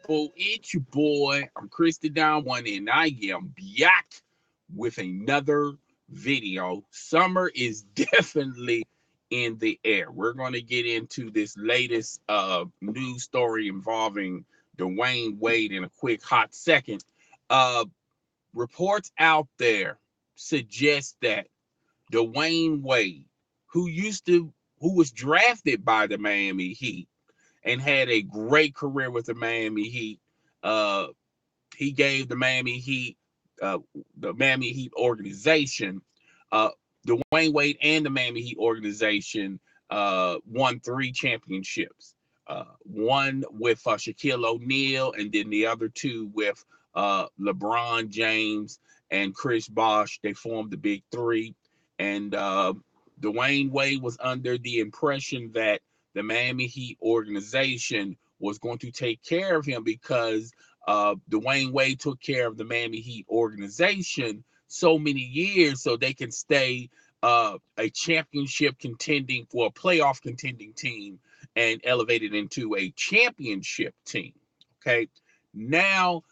people? It's your boy. I'm Chris the Down One, and I am back with another video. Summer is definitely in the air. We're going to get into this latest news story involving Dwyane Wade in a quick hot second. Uh, Reports out there suggest that Dwyane Wade, who was drafted by the Miami Heat and had a great career with the Miami Heat. Uh, he gave uh, the Miami Heat organization, uh, Dwyane Wade and the Miami Heat organization won 3 championships. One with Shaquille O'Neal, and then the other two with LeBron James and Chris Bosh. They formed the Big Three, and Dwyane Wade was under the impression that the Miami Heat organization was going to take care of him because Dwyane Wade took care of the Miami Heat organization so many years so they can stay a championship contending for a playoff contending team and elevate it into a championship team. Okay. Now,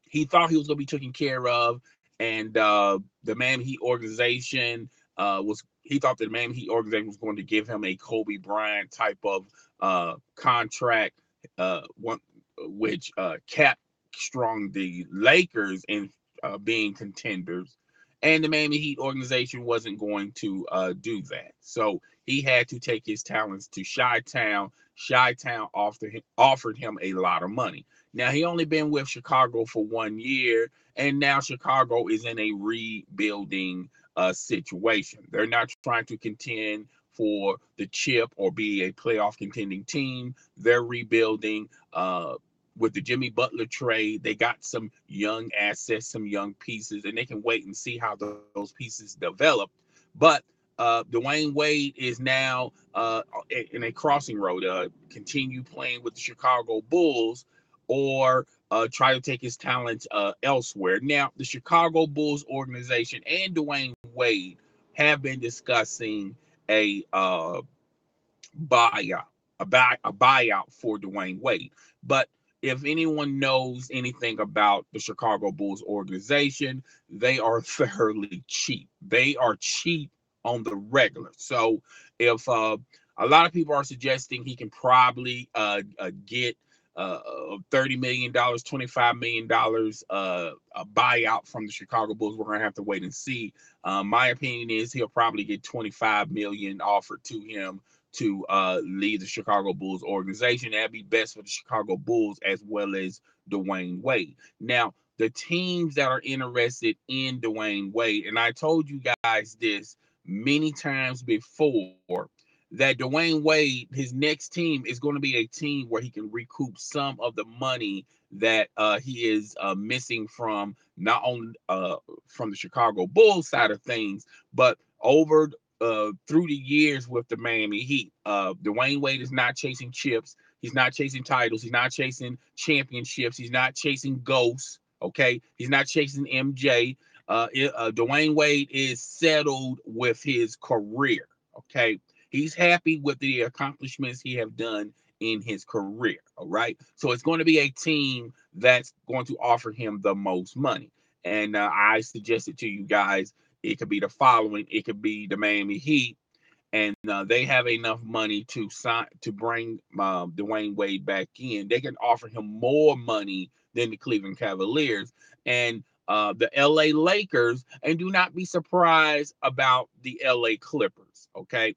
he thought he was going to be taken care of, and the Miami Heat organization he thought that the Miami Heat organization was going to give him a Kobe Bryant type of contract, one which kept strong the Lakers in being contenders, and the Miami Heat organization wasn't going to do that. So he had to take his talents to Chi-Town. Chi-Town offered him a lot of money. Now, he only been with Chicago for 1 year, and now Chicago is in a rebuilding situation. They're not trying to contend for the chip or be a playoff contending team. They're rebuilding. With the Jimmy Butler trade, they got some young assets, some young pieces, and they can wait and see how those pieces develop. But Dwyane Wade is now in a crossing road. Continue playing with the Chicago Bulls or try to take his talents elsewhere. Now, the Chicago Bulls organization and Dwyane Wade have been discussing a buyout, a buyout for Dwyane Wade. But if anyone knows anything about the Chicago Bulls organization, they are fairly cheap. They are cheap on the regular. So if a lot of people are suggesting he can probably get $30 million, $25 million a buyout from the Chicago Bulls, we're going to have to wait and see. My opinion is he'll probably get $25 million offered to him to lead the Chicago Bulls organization. That'd be best for the Chicago Bulls as well as Dwyane Wade. Now, the teams that are interested in Dwyane Wade, and I told you guys this many times before, that Dwyane Wade, his next team is going to be a team where he can recoup some of the money that he is missing from not only from the Chicago Bulls side of things, but over through the years with the Miami Heat. Dwyane Wade is not chasing chips. He's not chasing titles. He's not chasing championships. He's not chasing ghosts. Okay. He's not chasing MJ. Dwyane Wade is settled with his career. Okay. He's happy with the accomplishments he have done in his career. All right. So it's going to be a team that's going to offer him the most money. And I suggested to you guys, it could be the following. It could be the Miami Heat, and they have enough money to bring Dwyane Wade back in. They can offer him more money than the Cleveland Cavaliers and the LA Lakers, and do not be surprised about the LA Clippers. Okay,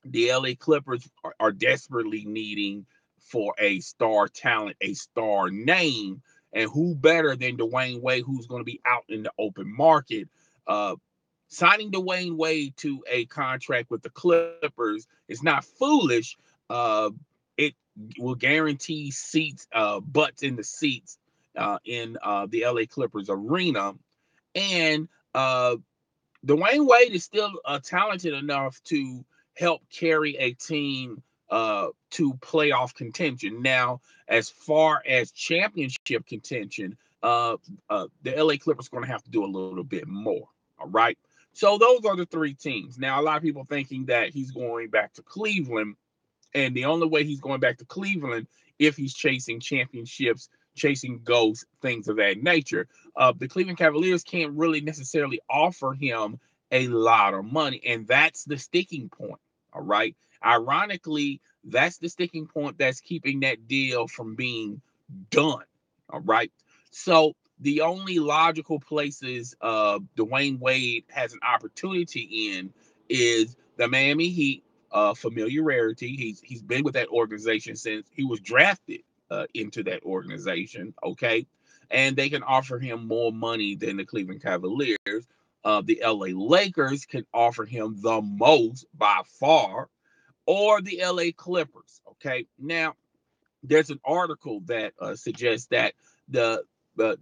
the LA Clippers are desperately needing for a star talent, a star name, and who better than Dwyane Wade, who's going to be out in the open market. Uh, Signing Dwyane Wade to a contract with the Clippers is not foolish. It will guarantee seats, butts in the seats in the LA Clippers arena. And Dwyane Wade is still talented enough to help carry a team to playoff contention. Now, as far as championship contention, the LA Clippers are going to have to do a little bit more. All right. So those are the 3 teams. Now, a lot of people thinking that he's going back to Cleveland. And the only way he's going back to Cleveland if he's chasing championships, chasing goals, things of that nature. The Cleveland Cavaliers can't really necessarily offer him a lot of money, and that's the sticking point. All right. Ironically, that's the sticking point that's keeping that deal from being done. All right. So the only logical places Dwyane Wade has an opportunity in is the Miami Heat. Familiarity. He's been with that organization since he was drafted into that organization. Okay, and they can offer him more money than the Cleveland Cavaliers. The LA Lakers can offer him the most by far, or the LA Clippers. Okay, now there's an article that suggests that the the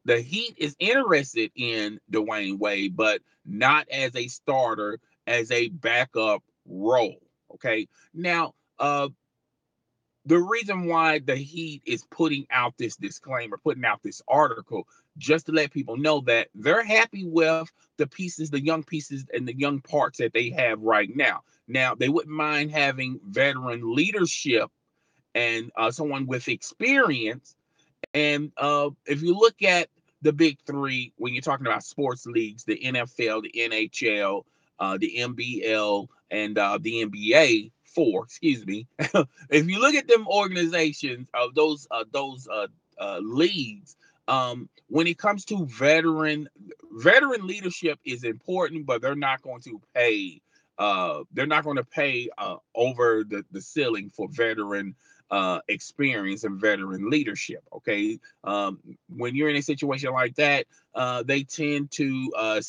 the Heat is interested in Dwyane Wade, but not as a starter, as a backup role. Okay, now the reason why the Heat is putting out this disclaimer, putting out this article, just to let people know that they're happy with the pieces, the young pieces, and the young parts that they have right now. Now they wouldn't mind having veteran leadership and someone with experience. And if you look at the big three, when you're talking about sports leagues, the NFL, the NHL, the NBL, and the NBA, four, excuse me. If you look at them organizations of those leagues, when it comes to veteran leadership is important, but they're not going to pay. They're not going to pay over the ceiling for veteran experience and veteran leadership. Okay, when you're in a situation like that, they tend to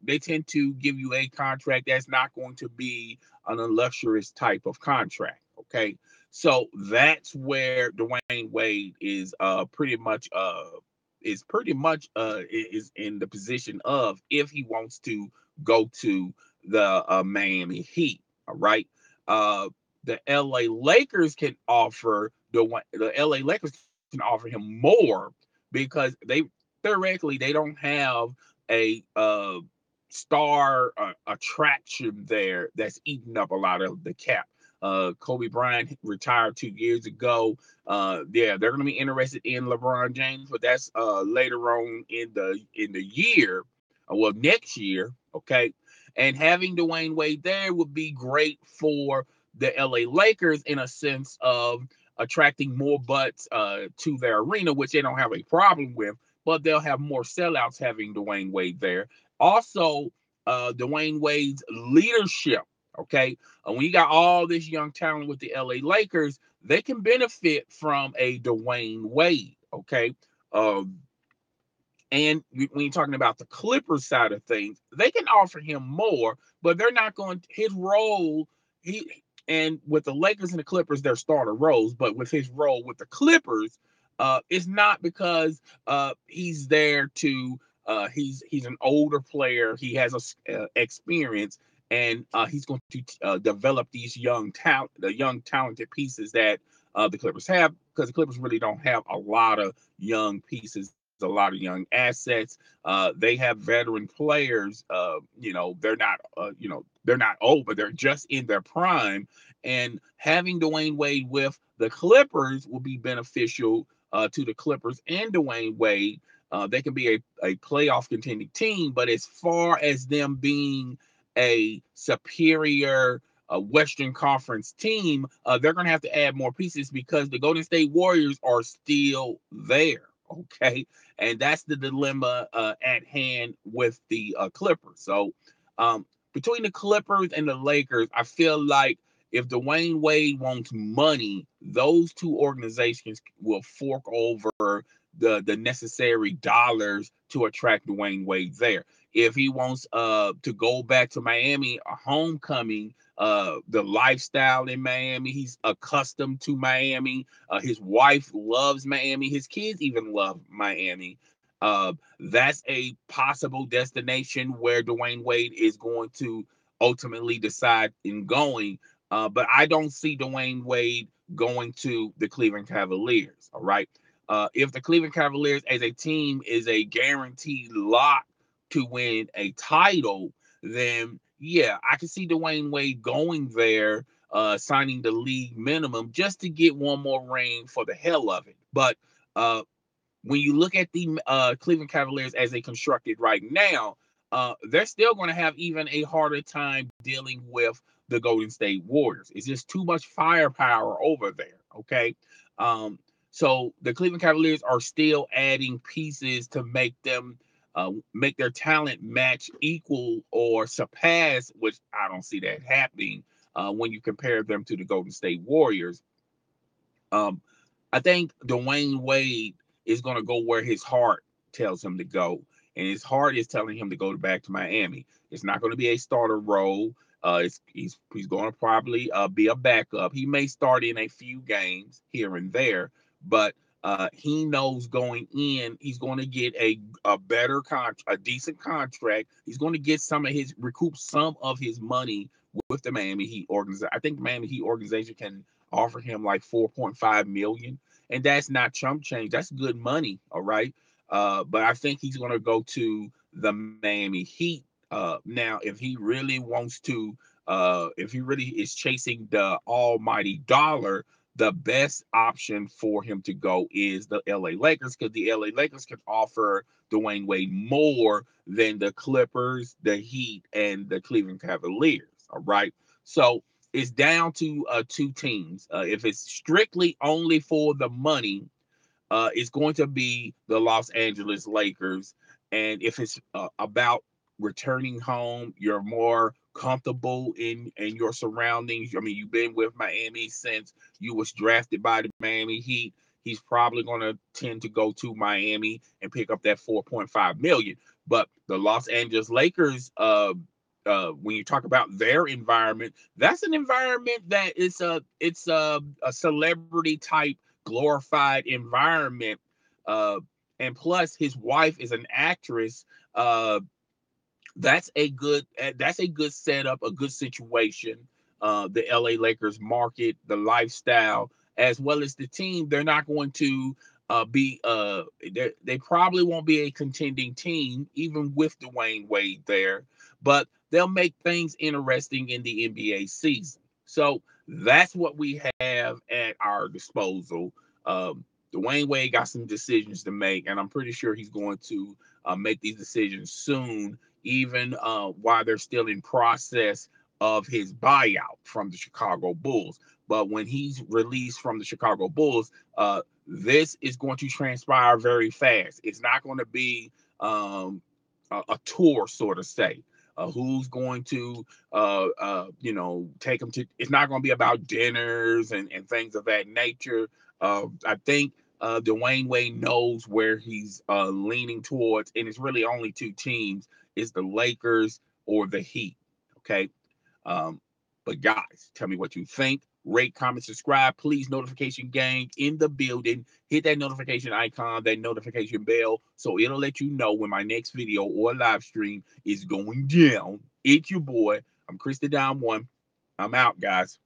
They tend to give you a contract that's not going to be an illustrious type of contract. Okay, so that's where Dwyane Wade is in the position of if he wants to go to the Miami Heat. All right. Uh, the LA Lakers can offer the LA Lakers can offer him more because they theoretically they don't have a star attraction there that's eating up a lot of the cap. Kobe Bryant retired 2 years ago. Yeah, they're going to be interested in LeBron James, but that's later on in the year, well, next year. Okay, and having Dwyane Wade there would be great for the LA Lakers in a sense of attracting more butts to their arena, which they don't have a problem with, but they'll have more sellouts having Dwyane Wade there. Also, Dwyane Wade's leadership. Okay, when you got all this young talent with the LA Lakers, they can benefit from a Dwyane Wade. Okay, um, and when you're talking about the Clippers side of things, they can offer him more, but they're not going his role. He and with the Lakers and the Clippers, they're starter roles, but with his role with the Clippers, it's not because he's there to. He's an older player. He has a experience, and he's going to develop these the young talented pieces that the Clippers have, because the Clippers really don't have a lot of young pieces, a lot of young assets. They have veteran players. They're not old, but they're just in their prime. And having Dwyane Wade with the Clippers will be beneficial to the Clippers and Dwyane Wade. They can be a playoff contending team, but as far as them being a superior Western Conference team, they're going to have to add more pieces because the Golden State Warriors are still there. Okay, and that's the dilemma at hand with the Clippers. So between the Clippers and the Lakers, I feel like if Dwyane Wade wants money, those two organizations will fork over the necessary dollars to attract Dwyane Wade there. If he wants to go back to Miami, a homecoming, the lifestyle in Miami, he's accustomed to Miami. His wife loves Miami. His kids even love Miami. That's a possible destination where Dwyane Wade is going to ultimately decide in going. But I don't see Dwyane Wade going to the Cleveland Cavaliers. All right. If the Cleveland Cavaliers as a team is a guaranteed lock to win a title, then yeah, I can see Dwyane Wade going there signing the league minimum just to get one more ring for the hell of it. But when you look at the Cleveland Cavaliers as they constructed right now, they're still going to have even a harder time dealing with the Golden State Warriors. It's just too much firepower over there. Okay. So the Cleveland Cavaliers are still adding pieces to make their talent match equal or surpass, which I don't see that happening when you compare them to the Golden State Warriors. Um, I think Dwyane Wade is going to go where his heart tells him to go, and his heart is telling him to go back to Miami. It's not going to be a starter role. He's going to probably be a backup. He may start in a few games here and there, but he knows going in, he's going to get a better a decent contract. He's going to get recoup some of his money with the Miami Heat organization. I think the Miami Heat organization can offer him like 4.5 million, and that's not chump change. That's good money, all right. But I think he's going to go to the Miami Heat. Now, if he really wants to, if he really is chasing the almighty dollar, the best option for him to go is the LA Lakers, because the LA Lakers can offer Dwyane Wade more than the Clippers, the Heat, and the Cleveland Cavaliers. All right. So it's down to two teams. If it's strictly only for the money, it's going to be the Los Angeles Lakers. And if it's about returning home, you're more comfortable in your surroundings. I mean, you've been with Miami since you was drafted by the Miami Heat. He's probably going to tend to go to Miami and pick up that 4.5 million. But the Los Angeles Lakers, when you talk about their environment, that's an environment that it's a celebrity type glorified environment, uh, and plus his wife is an actress. uh, that's a good setup, a good situation. The LA Lakers market, the lifestyle, as well as the team, they're not going to be they probably won't be a contending team even with Dwyane Wade there, but they'll make things interesting in the NBA season. So that's what we have at our disposal. Dwyane Wade got some decisions to make, and I'm pretty sure he's going to make these decisions soon, even while they're still in process of his buyout from the Chicago Bulls. But when he's released from the Chicago Bulls, this is going to transpire very fast. It's not going to be a tour, sort of say. Who's going to, take him to? It's not going to be about dinners and things of that nature. I think Dwyane Wade knows where he's leaning towards, and it's really only two teams: is the Lakers or the Heat. Okay. Um, but guys, tell me what you think. Rate, comment, subscribe. Please, notification gang in the building. Hit that notification icon, that notification bell, so it'll let you know when my next video or live stream is going down. It's your boy. I'm Chris the Dime One. I'm out, guys.